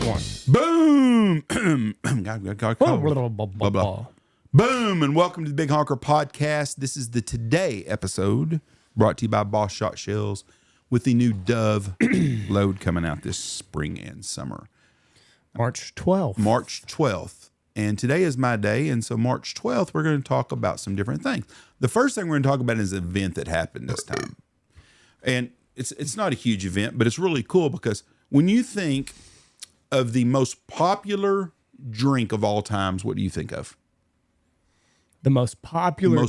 one. Boom! Blah, blah. Boom! And welcome to the Big Honker Podcast. This is the Today episode brought to you by Boss Shot Shells with the new Dove load coming out this spring and summer. March 12th. March 12th. And today is my day. And so March 12th, we're going to talk about some different things. The first thing we're going to talk about is an event that happened this time. And it's not a huge event, but it's really cool because when you think of the most popular drink of all times, what do you think of? The most popular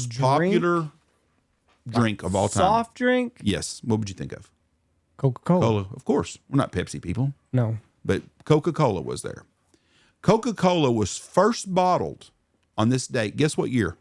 drink of all time. Soft drink? Yes. What would you think of? Coca-Cola. Cola, of course. We're not Pepsi people. No. But Coca-Cola was there. Coca-Cola was first bottled on this date. Guess what year?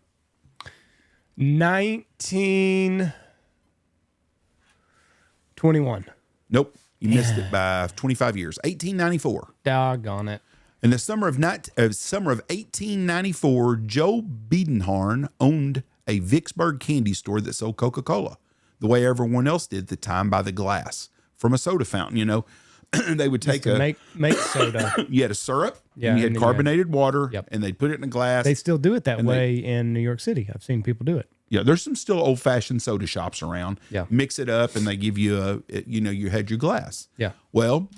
1921. Nope. You missed it by 25 years. 1894. Doggone it. In the summer of 1894, Joe Biedenharn owned a Vicksburg candy store that sold Coca-Cola the way everyone else did at the time, by the glass from a soda fountain. You know, they would take make soda. You had a syrup, Yeah, and you and had then carbonated water, Yep. and they'd put it in a glass. They still do it that way in New York City. I've seen people do it. Yeah, there's some still old-fashioned soda shops around. Yeah. Mix it up, and they give you you had your glass. Yeah. Well,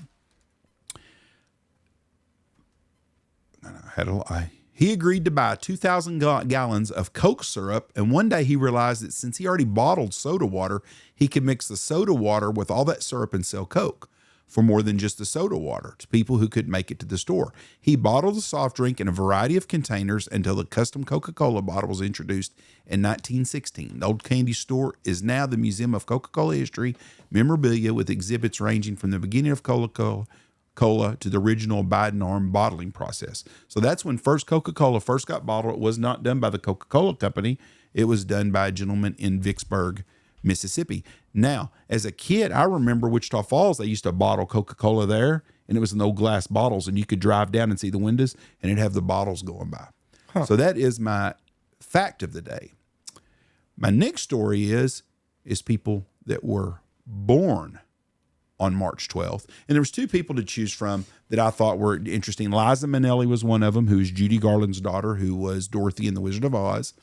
he agreed to buy 2,000 gallons of Coke syrup, and one day he realized that since he already bottled soda water, he could mix the soda water with all that syrup and sell Coke for more than just the soda water to people who couldn't make it to the store. He bottled the soft drink in a variety of containers until the custom Coca-Cola bottle was introduced in 1916. The old candy store is now the Museum of Coca-Cola History, memorabilia with exhibits ranging from the beginning of Coca-Cola to the original Biedenharn bottling process. So that's when Coca-Cola first got bottled. It was not done by the Coca-Cola company. It was done by a gentleman in Vicksburg, Mississippi. Now, as a kid, I remember Wichita Falls, they used to bottle Coca-Cola there, and it was in old glass bottles, and you could drive down and see the windows, and it'd have the bottles going by. Huh. So that is my fact of the day. My next story is people that were born on March 12th. And there was two people to choose from that I thought were interesting. Liza Minnelli was one of them, who's Judy Garland's daughter, who was Dorothy in The Wizard of Oz.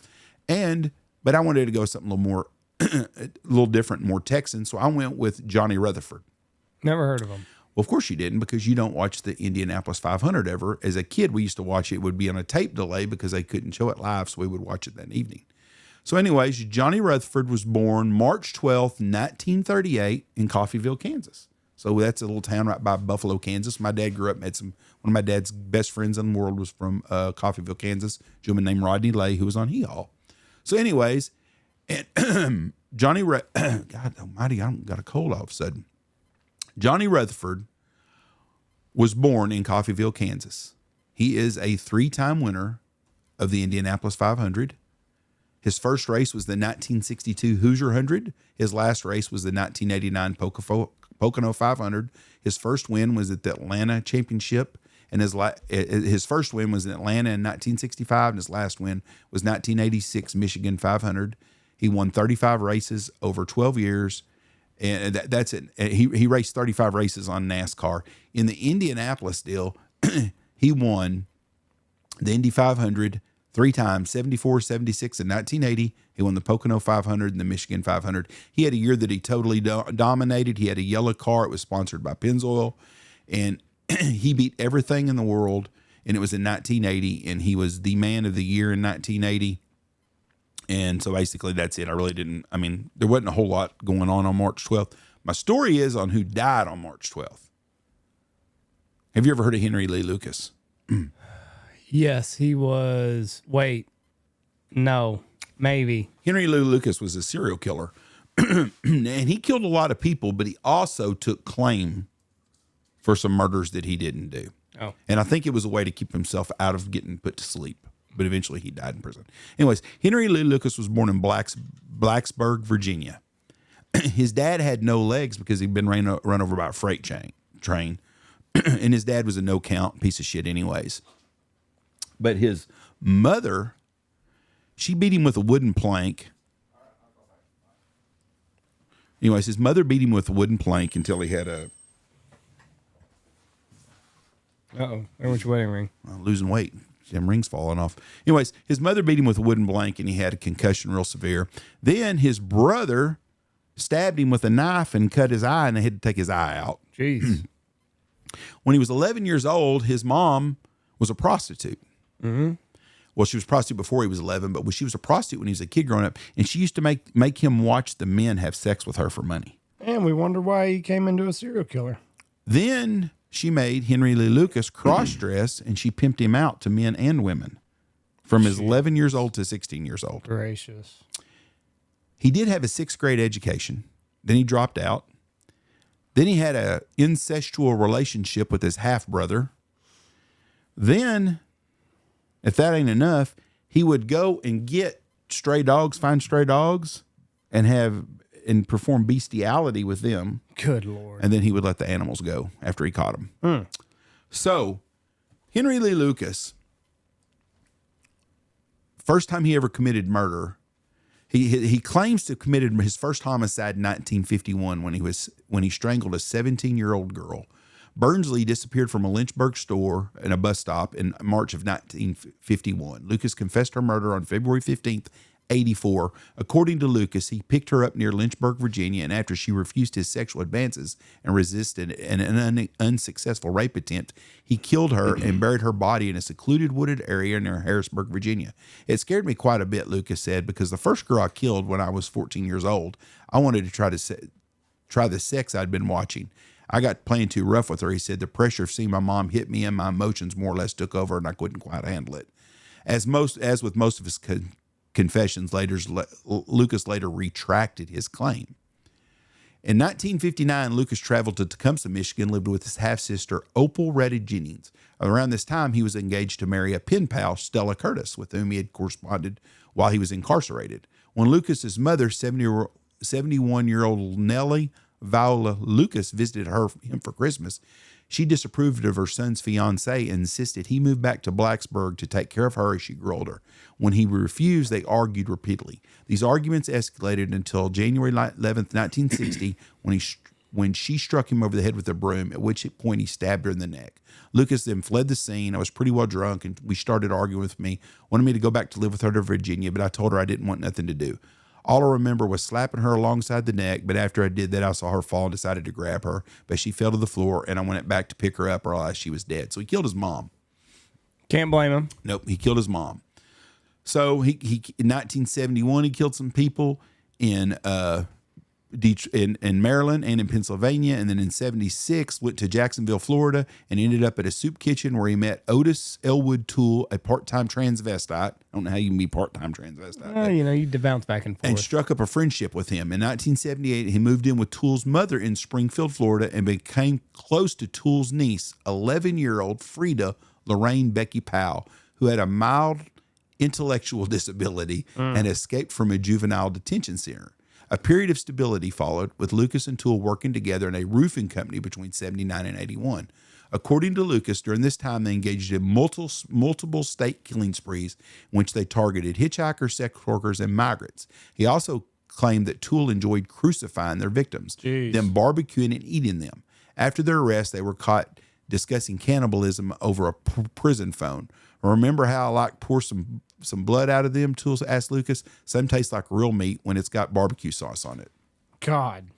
But I wanted to go something a little more, a little different, more Texan. So I went with Johnny Rutherford. Never heard of him. Well, of course you didn't, because you don't watch the Indianapolis 500 ever. As a kid, we used to watch it. It would be on a tape delay because they couldn't show it live, so we would watch it that evening. So anyways, Johnny Rutherford was born March 12th, 1938 in Coffeyville, Kansas. So that's a little town right by Buffalo, Kansas. My dad grew up, one of my dad's best friends in the world was from Coffeyville, Kansas, a gentleman named Rodney Lay, who was on Hee Haw. So anyways, and God almighty, I got a cold all of a sudden. Johnny Rutherford was born in Coffeyville, Kansas. He is a 3-time winner of the Indianapolis 500. His first race was the 1962 Hoosier 100. His last race was the 1989 Pocono 500. His first win was at the Atlanta Championship, and his first win was in Atlanta in 1965, and his last win was 1986 Michigan 500. He won 35 races over 12 years, and that's it. He raced 35 races on NASCAR. In the Indianapolis deal, he won the Indy 500 3 times, 74, 76, and 1980. He won the Pocono 500 and the Michigan 500. He had a year that he totally dominated. He had a yellow car. It was sponsored by Pennzoil, and he beat everything in the world, and it was in 1980, and he was the man of the year in 1980. And so basically that's it. There wasn't a whole lot going on March 12th. My story is on who died on March 12th. Have you ever heard of Henry Lee Lucas? Yes, he was. Wait. No. Maybe. Henry Lee Lucas was a serial killer. And he killed a lot of people, but he also took claim for some murders that he didn't do. Oh. And I think it was a way to keep himself out of getting put to sleep. But eventually he died in prison. Anyways, Henry Lee Lucas was born in Blacksburg, Virginia. His dad had no legs because he'd been run over by a freight train. And his dad was a no-count piece of shit anyways. But his mother, she beat him with a wooden plank. Anyways, his mother beat him with a wooden plank until he had Uh-oh. There went your wedding ring. Losing weight. Them rings falling off. Anyways, his mother beat him with a wooden blanket and he had a concussion real severe. Then his brother stabbed him with a knife and cut his eye, and they had to take his eye out. Jeez. When he was 11 years old, his mom was a prostitute. Mm-hmm. Well, she was a prostitute before he was 11, but she was a prostitute when he was a kid growing up, and she used to make him watch the men have sex with her for money. And we wonder why he came into a serial killer. Then she made Henry Lee Lucas cross-dress, and she pimped him out to men and women from his 11 years old to 16 years old. Gracious. He did have a 6th grade education. Then he dropped out. Then he had a incestual relationship with his half-brother. Then, if that ain't enough, he would go and get stray dogs, find stray dogs, and perform bestiality with them. Good Lord. And then he would let the animals go after he caught them. So, Henry Lee Lucas, first time he ever committed murder, he claims to have committed his first homicide in 1951 when he strangled a 17-year-old girl. Burnsley disappeared from a Lynchburg store and a bus stop in March of 1951. Lucas confessed her murder on February 15th, 1984. According to Lucas, he picked her up near Lynchburg, Virginia, and after she refused his sexual advances and resisted an unsuccessful rape attempt, he killed her and buried her body in a secluded wooded area near Harrisburg, Virginia. It scared me quite a bit, Lucas said, because the first girl I killed when I was 14 years old, I wanted to try the sex I'd been watching. I got playing too rough with her. He said the pressure of seeing my mom hit me and my emotions more or less took over, and I couldn't quite handle it. As with most of his confessions, Lucas later retracted his claim. In 1959, Lucas traveled to Tecumseh, Michigan, lived with his half-sister, Opal Reddy Jennings. Around this time, he was engaged to marry a pen pal, Stella Curtis, with whom he had corresponded while he was incarcerated. When Lucas's mother, 71-year-old Nellie Viola Lucas, visited him for Christmas, she disapproved of her son's fiancée and insisted he move back to Blacksburg to take care of her as she grew older. When he refused, they argued repeatedly. These arguments escalated until January 11th, 1960, when she struck him over the head with a broom, at which point he stabbed her in the neck. Lucas then fled the scene. I was pretty well drunk, and we started arguing with me, wanted me to go back to live with her to Virginia, but I told her I didn't want nothing to do. All I remember was slapping her alongside the neck, but after I did that, I saw her fall and decided to grab her, but she fell to the floor, and I went back to pick her up, realized she was dead. So he killed his mom. Can't blame him. Nope, he killed his mom. So he in 1971, he killed some people in Maryland and in Pennsylvania, and then in 76 went to Jacksonville, Florida, and ended up at a soup kitchen where he met Otis Elwood Toole, a part-time transvestite. I don't know how you can be part-time transvestite. You bounce back and forth. And struck up a friendship with him. In 1978, he moved in with Toole's mother in Springfield, Florida, and became close to Toole's niece, 11-year-old Frida Lorraine Becky Powell, who had a mild intellectual disability and escaped from a juvenile detention center. A period of stability followed, with Lucas and Toole working together in a roofing company between 79 and 81. According to Lucas, during this time, they engaged in multiple state killing sprees in which they targeted hitchhikers, sex workers, and migrants. He also claimed that Toole enjoyed crucifying their victims, then barbecuing and eating them. After their arrest, they were caught discussing cannibalism over a prison phone. Remember how I like pour some blood out of them? Toole asked Lucas. Some taste like real meat when it's got barbecue sauce on it. God.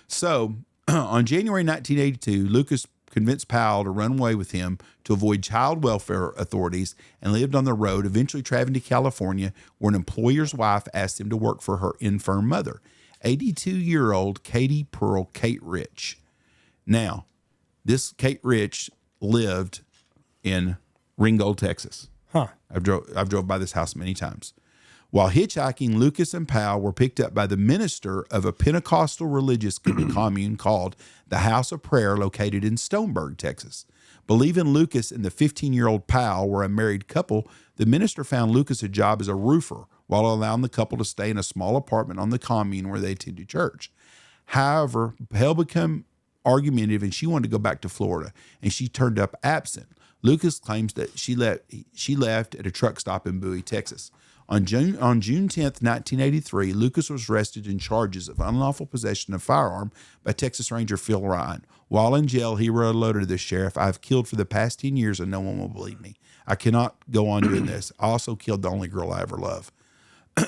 So on January 1982, Lucas convinced Powell to run away with him to avoid child welfare authorities and lived on the road, eventually traveling to California, where an employer's wife asked him to work for her infirm mother, 82-year-old Katie Pearl Kate Rich. Now, this Kate Rich lived in Ringgold, Texas. Huh. I've drove by this house many times. While hitchhiking, Lucas and Powell were picked up by the minister of a Pentecostal religious commune called the House of Prayer, located in Stoneburg, Texas. Believing Lucas and the 15-year-old Powell were a married couple, the minister found Lucas a job as a roofer while allowing the couple to stay in a small apartment on the commune where they attended church. However, Powell became argumentative and she wanted to go back to Florida, and she turned up absent. Lucas claims that she left at a truck stop in Bowie, Texas. On June 10th, 1983, Lucas was arrested in charges of unlawful possession of firearm by Texas Ranger Phil Ryan. While in jail, he wrote a letter to the sheriff. "I've killed for the past 10 years and no one will believe me. I cannot go on doing this. I also killed the only girl I ever loved."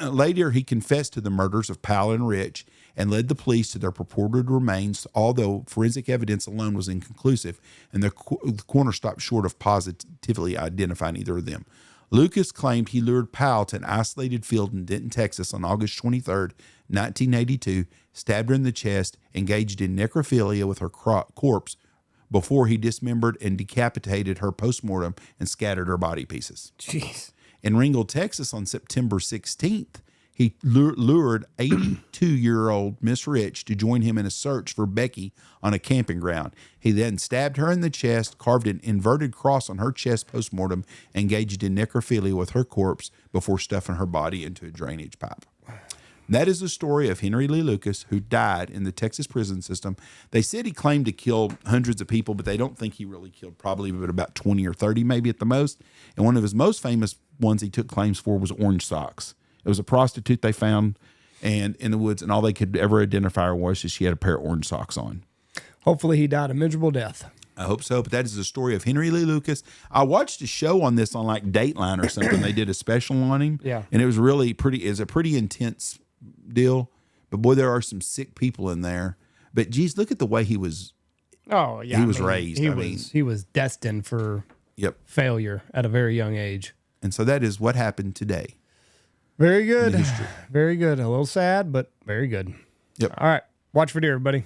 Later, he confessed to the murders of Powell and Rich and led the police to their purported remains, although forensic evidence alone was inconclusive, and the coroner stopped short of positively identifying either of them. Lucas claimed he lured Powell to an isolated field in Denton, Texas on August 23rd, 1982, stabbed her in the chest, engaged in necrophilia with her corpse before he dismembered and decapitated her postmortem and scattered her body pieces. Jeez. In Ringgold, Texas on September 16th, he lured 82-year-old Miss Rich to join him in a search for Becky on a camping ground. He then stabbed her in the chest, carved an inverted cross on her chest postmortem, engaged in necrophilia with her corpse before stuffing her body into a drainage pipe. That is the story of Henry Lee Lucas, who died in the Texas prison system. They said he claimed to kill hundreds of people, but they don't think he really killed, probably about 20 or 30 maybe at the most. And one of his most famous ones he took claims for was orange socks. It was a prostitute they found and in the woods, and all they could ever identify her was that she had a pair of orange socks on. Hopefully he died a miserable death. I hope so, but that is the story of Henry Lee Lucas. I watched a show on this on like Dateline or something. They did a special on him. Yeah. And it was really it's a pretty intense deal. But boy, there are some sick people in there. But geez, look at the way he was. Oh, yeah. He was raised. He was destined for failure at a very young age. And so that is what happened today. Very good. Very good. A little sad, but very good. Yep. All right. Watch for deer, everybody.